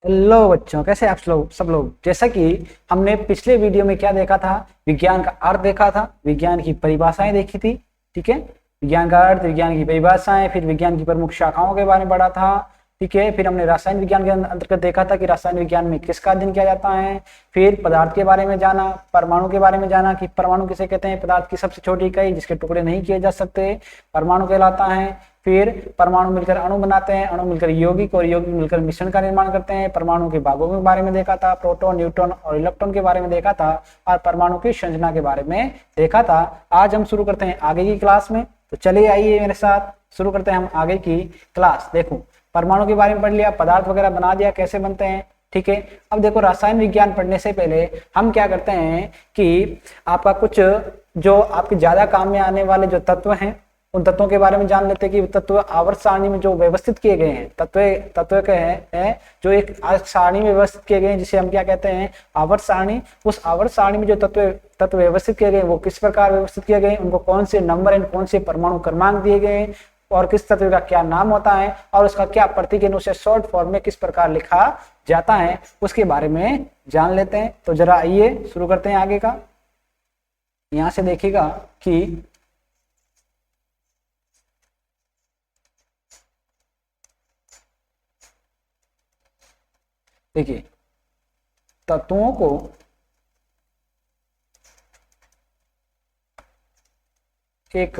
Hello बच्चों, कैसे आप लोग सब लोग। जैसा कि हमने पिछले वीडियो में क्या देखा था, विज्ञान का अर्थ देखा था, विज्ञान की परिभाषाएं देखी थी। ठीक है, विज्ञान का अर्थ, विज्ञान की परिभाषाएं, फिर विज्ञान की प्रमुख शाखाओं के बारे में पढ़ा था। ठीक है, फिर हमने रसायन विज्ञान के अंतर्गत देखा था कि रसायन विज्ञान में किसका अध्ययन किया जाता है। फिर पदार्थ के बारे में जाना, परमाणु के बारे में जाना कि परमाणु किसे कहते हैं, पदार्थ की सबसे छोटी इकाई जिसके टुकड़े नहीं किए जा सकते परमाणु कहलाता है। फिर परमाणु मिलकर अणु बनाते हैं, अणु मिलकर यौगिक और यौगिक मिलकर मिश्रण का निर्माण करते हैं। परमाणु के भागों के बारे में देखा था, प्रोटॉन, न्यूट्रॉन और इलेक्ट्रॉन के बारे में देखा था और परमाणु की संरचना के बारे में देखा था। आज हम शुरू करते हैं आगे की क्लास में, तो चलिए आइए मेरे साथ शुरू करते हैं हम आगे की क्लास। देखो, परमाणु के बारे में पढ़ लिया, पदार्थ वगैरह बना दिया कैसे बनते हैं। ठीक है, अब देखो रसायन विज्ञान पढ़ने से पहले हम क्या करते हैं कि आपका कुछ जो आपके ज्यादा काम में आने वाले जो तत्व हैं उन तत्वों के बारे में जान लेते हैं कि तत्व आवर्त सारणी में जो व्यवस्थित किए गए हैं, तत्व के हैं जो एक सारणी में व्यवस्थित किए गए हैं, जिसे हम क्या कहते हैं, आवर्त सारणी। उस आवर्त सारणी में जो तत्व व्यवस्थित किए गए वो किस प्रकार व्यवस्थित किए गए, उनको कौन से नंबर एंड कौन से परमाणु क्रमांक दिए गए और किस तत्व का क्या नाम होता है और उसका क्या प्रतीक है, उसे शॉर्ट फॉर्म में किस प्रकार लिखा जाता है, उसके बारे में जान लेते हैं। तो जरा आइए शुरू करते हैं आगे का। यहां से देखिएगा कि देखिए, तत्वों को एक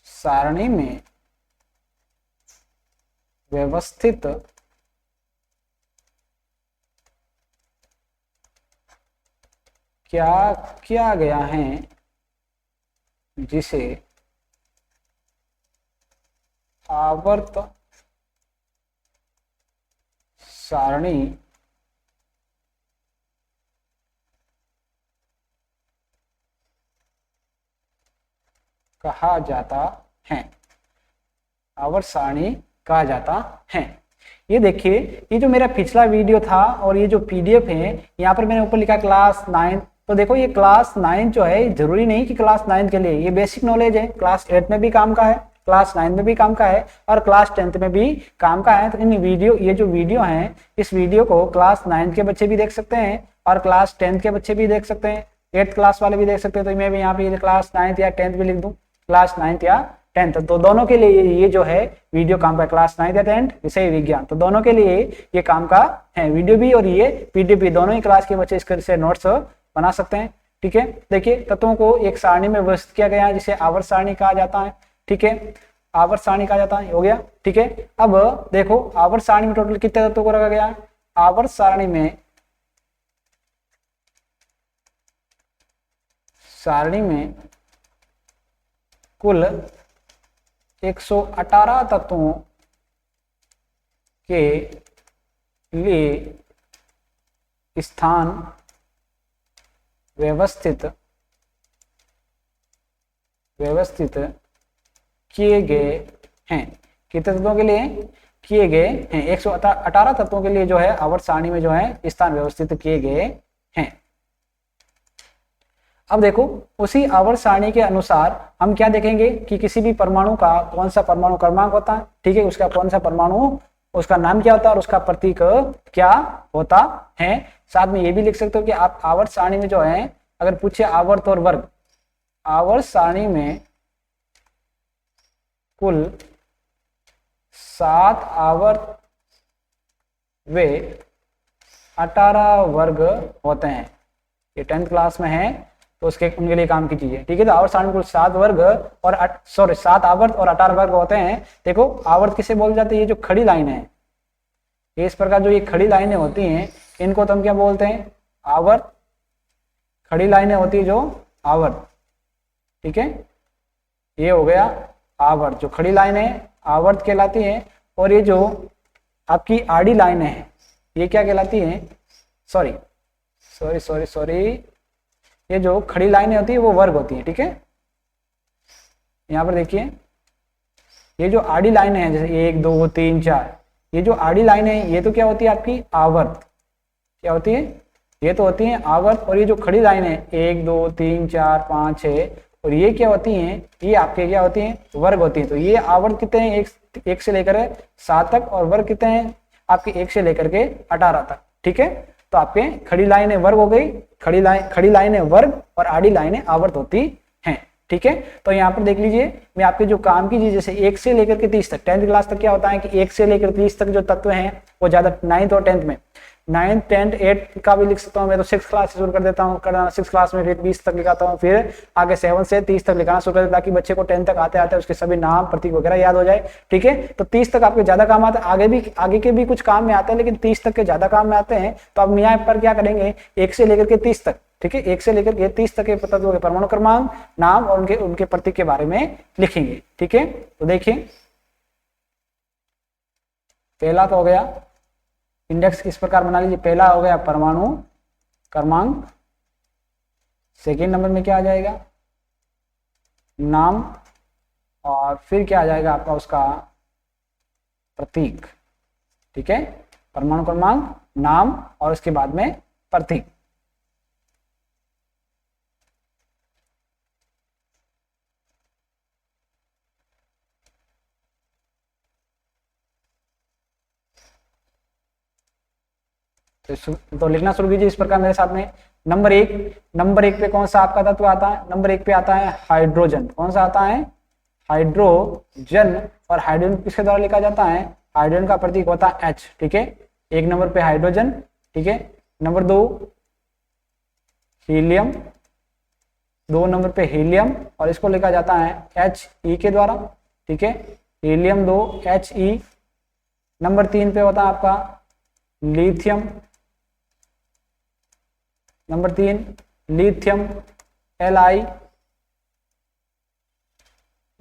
सारणी में व्यवस्थित क्या किया गया है जिसे आवर्त सारणी कहा जाता है, आवर्त सारणी कहा जाता है। ये देखिए, ये जो मेरा पिछला वीडियो था और ये जो पीडीएफ है, यहाँ पर मैंने ऊपर लिखा क्लास 9। तो देखो, ये क्लास 9 जो है, जरूरी नहीं कि क्लास 9 के लिए, ये बेसिक नॉलेज है, क्लास 8 में भी काम का है, क्लास 9 में भी काम का है और क्लास 10th में भी काम का है। तो इन वीडियो, ये जो वीडियो है, इस वीडियो को क्लास 9 के बच्चे भी देख सकते हैं और क्लास 10th के बच्चे भी देख सकते हैं, 8th क्लास वाले भी देख सकते हैं। तो मैं भी यहाँ पे क्लास 9th या 10th भी लिख दूं, क्लास 9th या 10th, तो दोनों के लिए ये जो है वीडियो काम का, क्लास 9th या 10th विषय विज्ञान, तो दोनों के लिए ये काम का है, वीडियो भी और ये पीडीएफ भी, दोनों ही क्लास के बच्चे इसके नोट्स बना सकते हैं। ठीक है, देखिए, तत्वों को एक सारणी में व्यवस्थित किया गया है जिसे आवर्त सारणी कहा जाता है। ठीक है, आवर्त सारणी कहा जाता है, हो गया। ठीक है, अब देखो, आवर्त सारणी में टोटल कितने तत्वों को रखा गया है। आवर्त सारणी में कुल 118 तत्वों के लिए स्थान व्यवस्थित किए गए हैं। कितने तत्वों के लिए किए गए हैं, 118 तत्वों के लिए जो है आवर्त सारणी में जो है स्थान व्यवस्थित किए गए हैं। अब देखो, उसी आवर्त सारणी के अनुसार हम क्या देखेंगे कि किसी भी परमाणु का कौन सा परमाणु क्रमांक होता है। ठीक है, उसका कौन सा परमाणु, उसका नाम क्या होता है और उसका प्रतीक क्या होता है। साथ में ये भी लिख सकते हो कि आप आवर्त सारणी में जो है, अगर पूछे आवर्त और वर्ग, आवर्त सारणी में कुल 7 आवर्त वे 18 वर्ग होते हैं। ये 10th क्लास में है तो उनके लिए काम की चीजें। ठीक है, तो आवर्त सारणी में कुल 7 वर्ग और 7 आवर्त और 18 वर्ग होते हैं। देखो, आवर्त किसे बोल जाते हैं, ये जो खड़ी लाइन है, ये इस प्रकार जो ये खड़ी लाइनें होती हैं, इनको तो हम क्या बोलते हैं, आवर्त। खड़ी लाइनें होती है जो आवर्त। ठीक है, ये हो गया आवर्त, जो खड़ी लाइन है आवर्त कहलाती है। और ये जो आपकी आड़ी लाइनें हैं, ये क्या कहलाती है, सॉरी, ये जो खड़ी लाइनें होती है वो वर्ग होती है। ठीक है, यहाँ पर देखिए, ये जो आड़ी लाइनें हैं, जैसे 1 2 3 4, ये जो आड़ी लाइनें हैं, ये तो क्या होती है आपकी आवर्त। क्या होती है, ये तो होती है आवर्त। और ये जो खड़ी लाइनें हैं, 1 2 3 4 5 6, और ये क्या होती हैं, ये आपके क्या होती हैं, वर्ग होती हैं। तो ये आवर्त कितने हैं, 1 से लेकर 7 तक, और वर्ग कितने हैं आपकी 1 से लेकर के 18 तक। ठीक है, तो आपके खड़ी लाइनें वर्ग हो गई, खड़ी लाइनें वर्ग और आड़ी लाइनें आवर्त होती हैं। ठीक है, तो यहाँ पर देख लीजिए मैं आपके जो काम की चीज जैसे 1 से लेकर के 30 तक, 10th क्लास तक क्या होता है कि 1 से लेकर 30 तक जो तत्व हैं वो ज्यादा 9th और 10th में, 9th 10th 8th का भी लिख सकता हूँ मैं, तो 6th क्लास से शुरू कर देता हूँ करना, 6th क्लास में फिर 20 तक लिखाता हूँ, फिर आगे 7 से 30 तक लिखाना शुरू कर देता, ताकि बच्चे को 10 तक आते आते उसके सभी नाम प्रतीक वगैरह याद हो जाए। ठीक है, तो 30 तक आपके ज्यादा काम आता है, आगे के भी कुछ काम में आते हैं, लेकिन 30 तक के ज्यादा काम में आते हैं। तो अब यहाँ पर क्या करेंगे, 1 से लेकर के 30 तक, ठीक है, 1 से लेकर के 30 तक के तत्वों के परमाणु क्रमांक, नाम और उनके प्रतीक के बारे में लिखेंगे। ठीक है, तो देखिए पहला तो हो गया इंडेक्स, इस प्रकार बना लीजिए, पहला हो गया परमाणु क्रमांक, सेकेंड नंबर में क्या आ जाएगा, नाम, और फिर क्या आ जाएगा आपका उसका प्रतीक। ठीक है, परमाणु क्रमांक, नाम और उसके बाद में प्रतीक। तो लिखना शुरू कीजिए इस प्रकार मेरे साथ में। नंबर एक पे कौन सा आपका तत्व आता है, नंबर 1 पे आता है हाइड्रोजन। कौन सा आता है, हाइड्रोजन। और हाइड्रोजन किसके द्वारा लिखा जाता है, हाइड्रोजन का प्रतीक होता है H। ठीक है, 1 नंबर पे हाइड्रोजन। ठीक है, नंबर 2 हीलियम, 2 नंबर पे हीलियम, और इसको लिखा जाता है He के द्वारा। ठीक है, हीलियम 2 He। नंबर 3 पे होता है आपका lithium, number 3 lithium Li।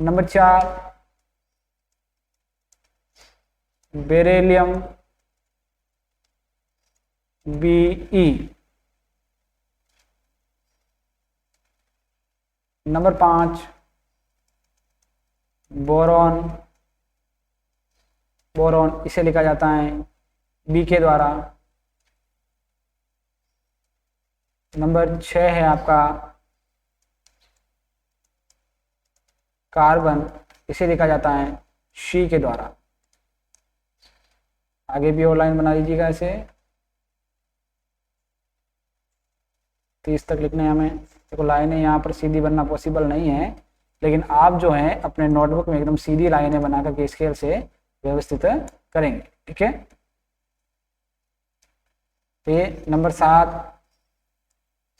Number 4 beryllium Be। Number 5 boron, इसे लिखा जाता है बी के द्वारा। नंबर 6 है आपका कार्बन, इसे लिखा जाता है शी के द्वारा। आगे भी और लाइन बना लीजिएगा ऐसे, 30 तक लिखने हमें। देखो लाइनें यहाँ पर सीधी बनना पॉसिबल नहीं है, लेकिन आप जो है अपने नोटबुक में एकदम सीधी लाइनें बना करके स्केल से व्यवस्थित करेंगे। ठीक है, ये नंबर 7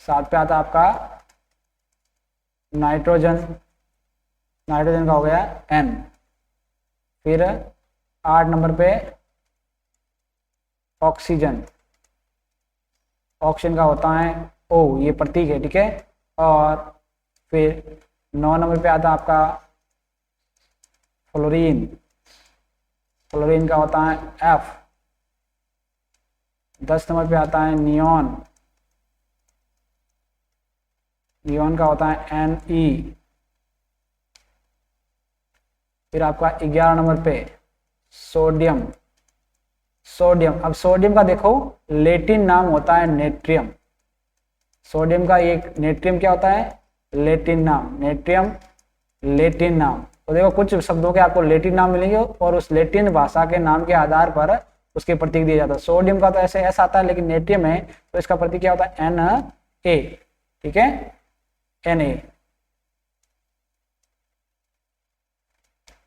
पे आता है आपका नाइट्रोजन का हो गया N। फिर 8 नंबर पे ऑक्सीजन का होता है O, ये प्रतीक है। ठीक है, और फिर 9 नंबर पे आता है आपका फ्लोरीन का होता है F। 10 नंबर पे आता है नियॉन का होता है Ne। फिर आपका 11 नंबर पे सोडियम। अब सोडियम का देखो लैटिन नाम होता है नेट्रियम। सोडियम का एक नेट्रियम क्या होता है, लैटिन नाम। तो देखो कुछ शब्दों के आपको लैटिन नाम मिलेंगे और उस लैटिन भाषा के नाम के आधार पर उसके प्रतीक दिया जाता है। सोडियम का तो ऐसे एस आता है, लेकिन नेट्रियम है तो इसका प्रतीक क्या होता है Na। ठीक है, Na।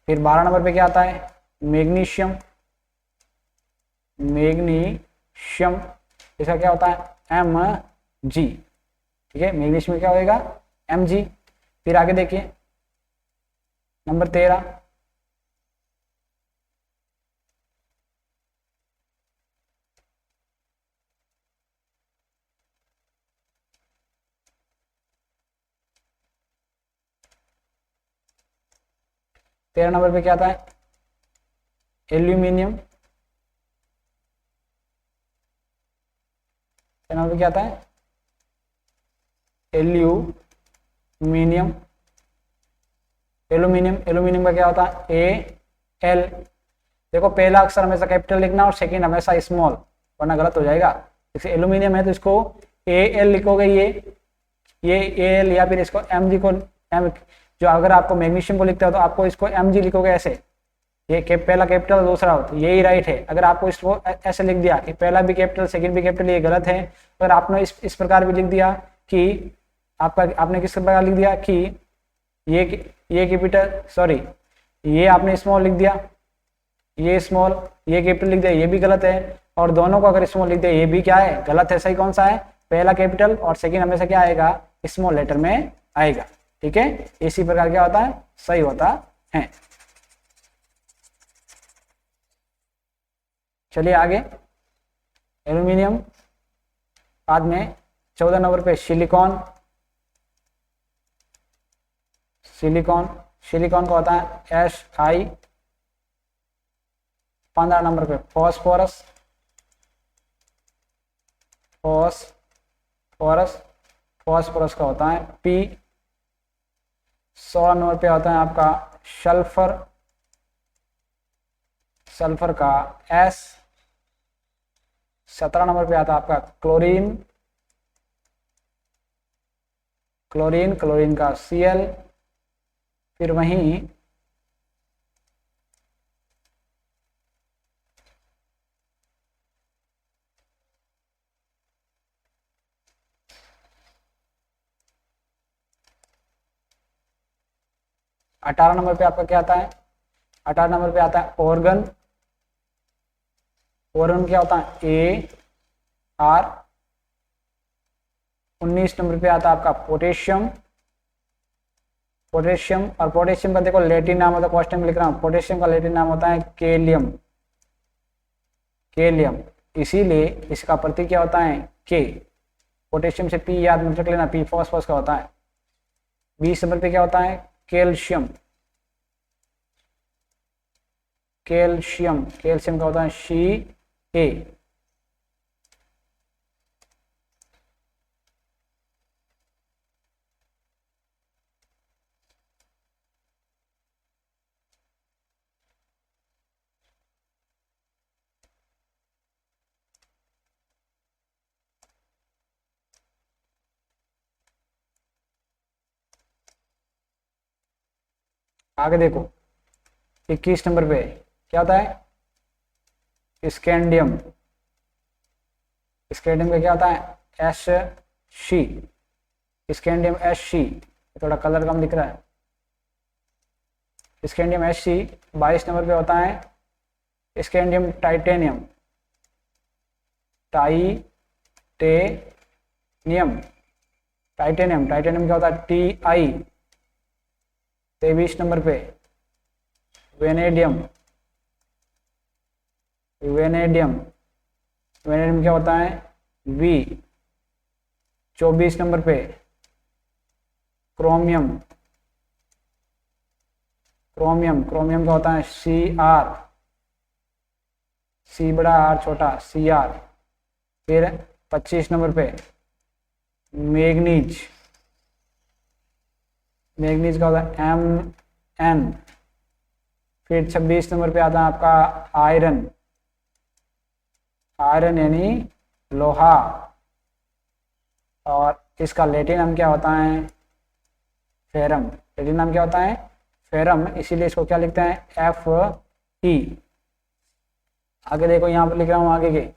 फिर 12 नंबर पे क्या आता है मैग्नीशियम। इसका क्या होता है Mg। ठीक है, मैग्नीशियम में क्या होएगा Mg। फिर आगे देखिए नंबर 13 नंबर पे क्या आता है एल्यूमिनियम। नंबर पे क्या आता है एल्यूमिनियम का क्या होता है Al। देखो पहला अक्षर हमेशा कैपिटल लिखना और सेकंड हमेशा स्मॉल, वरना गलत हो जाएगा। जैसे एल्यूमिनियम है तो इसको Al लिखोगे, ये Al, या फिर इसको Mg को जो अगर आपको मैग्नीशियम को लिखते हो तो आपको इसको Mg लिखोगे ऐसे, ये पहला कैपिटल दूसरा होता है, यही राइट है। अगर आपको इसको ऐसे लिख दिया कि पहला भी कैपिटल सेकंड भी कैपिटल, ये गलत है। अगर आपने इस प्रकार भी लिख दिया कि आपने किस प्रकार लिख दिया कि ये कैपिटल, सॉरी ये आपने स्मॉल लिख दिया, ये स्मॉल, ये कैपिटल लिख दिया, ये भी गलत है। और दोनों को अगर स्मॉल लिख दिया, ये भी क्या है, गलत है। सही कौन सा है, पहला कैपिटल और सेकंड हमेशा क्या आएगा, स्मॉल लेटर में आएगा। ठीक है, इसी प्रकार क्या होता है, सही होता है। चलिए आगे, एल्यूमिनियम, बाद में 14 नंबर पे सिलिकॉन। सिलिकॉन का होता है Si। 15 नंबर पे फॉस्फोरस का होता है P। 16 नंबर पे होता है आपका सल्फर का S। 17 नंबर पे आता है आपका क्लोरीन का Cl। फिर वहीं अठारह नंबर पे आपका क्या आता है, 18 नंबर पे आता है ऑर्गन क्या होता है AR। 19 नंबर पे आता है आपका पोटेशियम। और पोटेशियम का देखो लैटिन नाम होता है, क्वेश्चन में लिख रहा हूँ, पोटेशियम का लैटिन नाम होता है कैलियम। इसीलिए इसका प्रतीक क्या होता है, के। पोटेशियम से P याद मत रख लेना, P फॉस्फोरस का होता है। 20 नंबर पे क्या होता है, कैल्शियम का होता है Ca। आगे देखो 21 नंबर पे क्या होता है, स्कैंडियम का क्या होता है Sc। स्कैंडियम Sc, थोड़ा कलर कम दिख रहा है, स्कैंडियम Sc। 22 नंबर पे होता है स्कैंडियम टाइटेनियम क्या होता है Ti। 23 नंबर पे वेनेडियम क्या होता है V। 24 नंबर पे क्रोमियम का होता है Cr। C बड़ा R छोटा Cr। फिर 25 नंबर पे मैग्नीज का होता है Mn। फिर 26 नंबर पे आता है आपका आयरन यानी लोहा, और इसका लैटिन नाम क्या होता है, फेरम। लैटिन नाम क्या होता है, फेरम, इसीलिए इसको क्या लिखते हैं Fe। आगे देखो, यहाँ पर लिख रहा हूँ आगे के,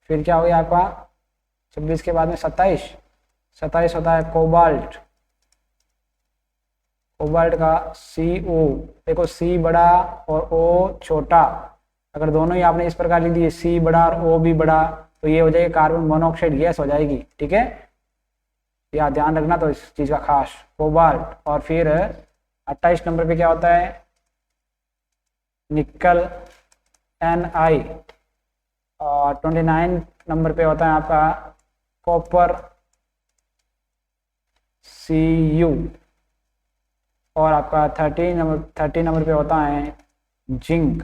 फिर क्या हो गया आपका 26 के बाद में 27 होता है कोबाल्ट का CO। देखो C बड़ा और O छोटा, अगर दोनों ही आपने इस प्रकार लिख दिए C बड़ा और O भी बड़ा, तो ये हो जाएगी कार्बन मोनोऑक्साइड गैस हो जाएगी। ठीक है, या ध्यान रखना तो इस चीज का खास, कोबाल्ट। और फिर 28 नंबर पे क्या होता है, निकल Ni। और 29 नंबर पे होता है आपका कॉपर Cu। और आपका 30 नंबर पे होता है जिंक,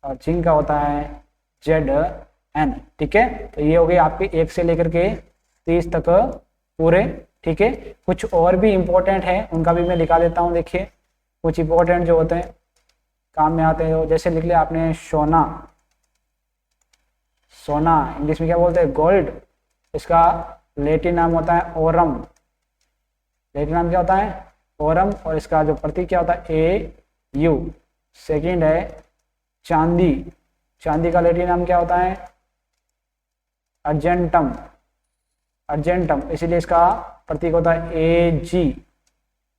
और जिंक का होता है Zn। ठीक है, तो ये हो गई आपकी 1 से लेकर के 30 तक पूरे। ठीक है, कुछ और भी इम्पोर्टेंट है, उनका भी मैं लिखा देता हूँ। देखिए कुछ इम्पोर्टेंट जो होते हैं काम में आते हैं, जैसे लिख लिया आपने सोना सोना, इंग्लिश में क्या बोलते हैं, गोल्ड। इसका लैटिन नाम होता है ओरम, लैटिन नाम क्या होता है, ओरम। और इसका जो प्रतीक क्या होता है, ए यू। सेकेंड है चांदी, चांदी का लैटिन नाम क्या होता है, अर्जेंटम, अर्जेंटम, इसीलिए इसका प्रतीक होता है ए जी।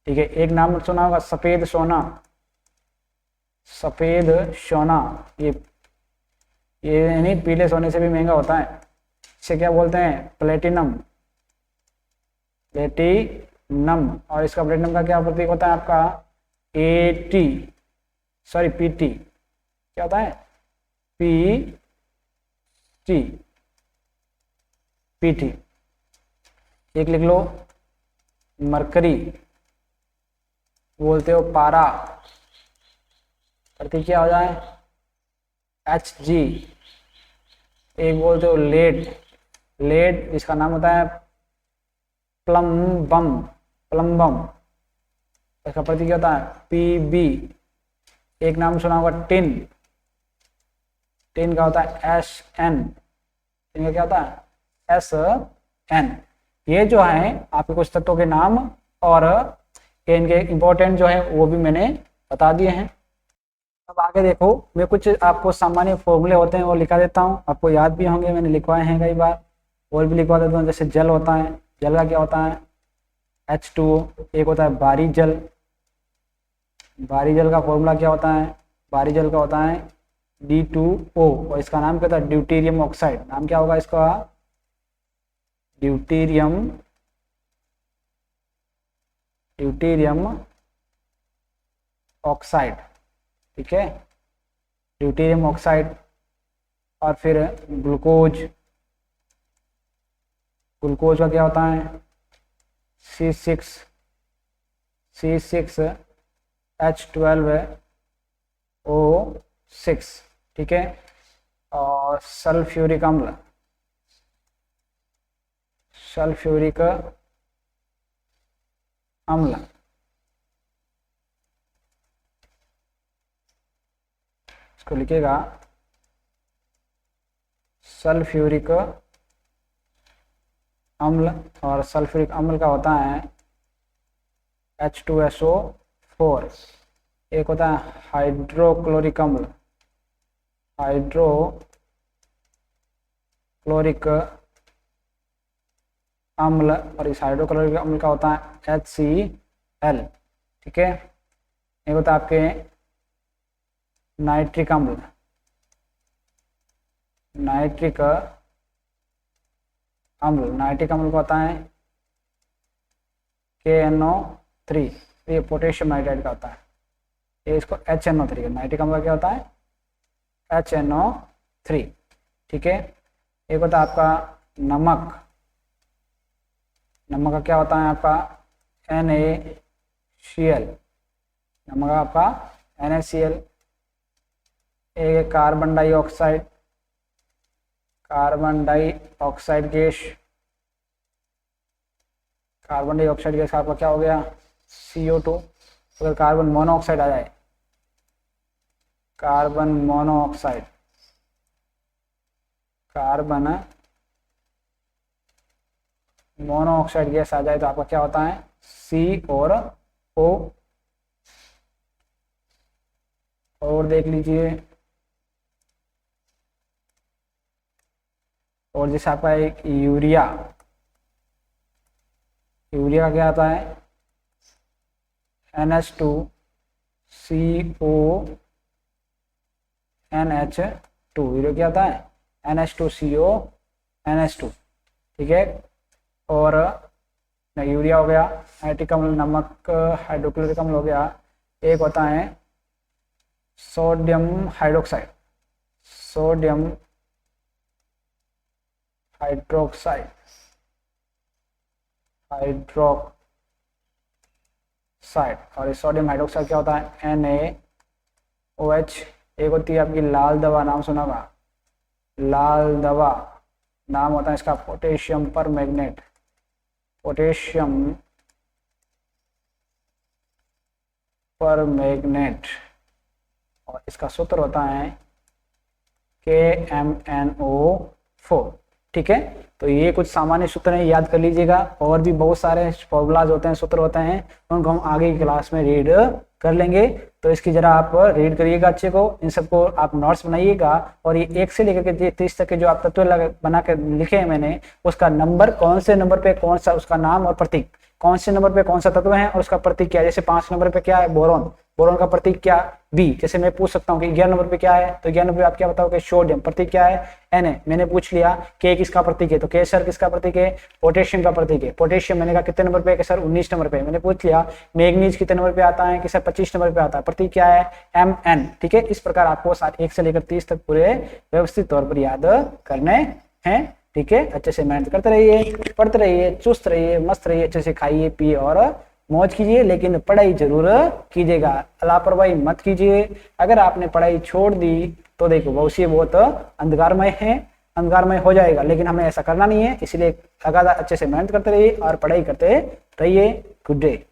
ठीक है, एक नाम सुना होगा सफेद सोना, सफेद सोना, ये यानी पीले सोने से भी महंगा होता है, इसे क्या बोलते हैं, प्लेटिनम, प्लेटिनम। और इसका प्लेटिनम का क्या प्रतीक होता है आपका, A T, sorry P T, क्या होता है, पी टी, पी टी। एक लिख लो, मरकरी बोलते हो पारा, प्रतीक क्या हो जाए, एच जी। एक बोलते हो लेड, लेड जिसका नाम होता है प्लम्बम, प्लम्बम, इसका प्रतीक क्या होता है, पी बी। एक नाम सुना होगा टिन, टिन का होता है एस एन, टिन का क्या होता है, एस एन। ये जो है आपके कुछ तत्वों के नाम और इनके इंपॉर्टेंट जो है वो भी मैंने बता दिए हैं। अब आगे देखो, मैं कुछ आपको सामान्य फॉर्मूले होते हैं वो लिखा देता हूँ, आपको याद भी होंगे, मैंने लिखवाए हैं कई बार, और भी लिखवा देता हूँ। जैसे जल होता है, जल का क्या होता है, H2O। एक होता है बारी जल, बारी जल का फॉर्मूला क्या होता है, बारी जल का होता है D2O, और इसका नाम क्या होता है, ड्यूटेरियम ऑक्साइड। नाम क्या होगा इसका, ड्यूटेरियम, ड्यूटेरियम ऑक्साइड। ठीक है, ड्यूटेरियम ऑक्साइड। और फिर ग्लूकोज, ग्लूकोज का क्या होता है, C6H12O6। ठीक है, और सल्फ्यूरिक अम्ल, सल्फ्यूरिक अम्ल, इसको लिखिएगा सल्फ्यूरिक अम्ल। और सल्फ्यूरिक अम्ल का होता है H2SO4। एक होता है हाइड्रोक्लोरिक अम्ल, हाइड्रोक्लोरिक अम्ल, और इस हाइड्रोक्लोरिक अम्ल का होता है HCl। ठीक है, एक होता है आपके नाइट्रिक अम्ल, नाइट्रिक अम्ल, नाइट्रिक अम्ल का होता है KNO3। ये पोटेशियम नाइट्राइड का होता है, ये इसको HNO3, नाइट्रिक अम्ल का क्या होता है, HNO3। ठीक है, एक होता है आपका नमक, नमक का क्या होता है आपका NaCl, नमक का आपका NaCl। एक carbon dioxide, carbon dioxide gas, carbon dioxide gas आपका क्या हो गया, CO2। अगर कार्बन मोनोऑक्साइड आ जाए, carbon monoxide, carbon monoxide gas आ जाए तो आपका क्या होता है, C और O। और देख लीजिए, और जैसे आपका एक यूरिया, यूरिया का क्या आता है, NH2CONH2, यूरिया क्या आता है, NH2CONH2। ठीक है, और यूरिया हो गया, नाइट्रिक अम्ल, नमक, हाइड्रोक्लोरिक अम्ल हो गया। एक होता है sodium hydroxide, sodium hydroxide, hydroxide. और इस सोडियम हाइड्रोक्साइड क्या होता है, NaOH। एक होती है आपकी लाल दवा, नाम सुना होगा, लाल दवा, नाम होता है इसका पोटेशियम पर मैग्नेट, पोटेशियम पर मैग्नेट। और इसका सूत्र होता है KMNO 4। ठीक है, तो ये कुछ सामान्य सूत्र हैं, याद कर लीजिएगा। और भी बहुत सारे फॉर्मूलाज होते हैं, सूत्र होते हैं, उनको हम आगे की क्लास में रीड कर लेंगे। तो इसकी जरा आप रीड करिएगा अच्छे को, इन सबको आप नोट्स बनाइएगा। और ये 1 से लेकर के 30 तक के जो आप तत्व बना के लिखे हैं मैंने, उसका नंबर, कौन से नंबर पे कौन सा, उसका नाम और प्रतीक, कौन से नंबर पे कौन सा तत्व है और उसका प्रतीक क्या है। जैसे 5 नंबर पे क्या है, बोरॉन, बोरॉन का प्रतीक क्या, बी। जैसे मैं पूछ सकता हूँ कि 11 नंबर पे क्या है, तो 11 नंबर पे आप क्या बताओगे, सोडियम, प्रतीक क्या है, Na। मैंने पूछ लिया के किसका प्रतीक है, तो के सर किसका प्रतीक है, पोटेशियम का प्रतीक है। पोटेशियम मैंने कहा कितने नंबर पे है, सर 19 नंबर पे। मैंने पूछ लिया मैग्नीज कितने नंबर पे आता है, कि सर 25 नंबर पे आता है, प्रतीक क्या है, Mn। ठीक है, इस प्रकार आपको 1 से लेकर 30 तक पूरे व्यवस्थित तौर पर याद करने हैं। ठीक है, अच्छे से मेहनत करते रहिए, पढ़ते रहिए, चुस्त रहिए, मस्त रहिए, अच्छे से खाइए पिए और मौज कीजिए, लेकिन पढ़ाई जरूर कीजिएगा, लापरवाही मत कीजिए। अगर आपने पढ़ाई छोड़ दी तो देखो भविष्य बहुत अंधकारमय है, अंधकारमय हो जाएगा, लेकिन हमें ऐसा करना नहीं है। इसलिए लगातार अच्छे से मेहनत करते रहिए और पढ़ाई करते रहिए। Good day.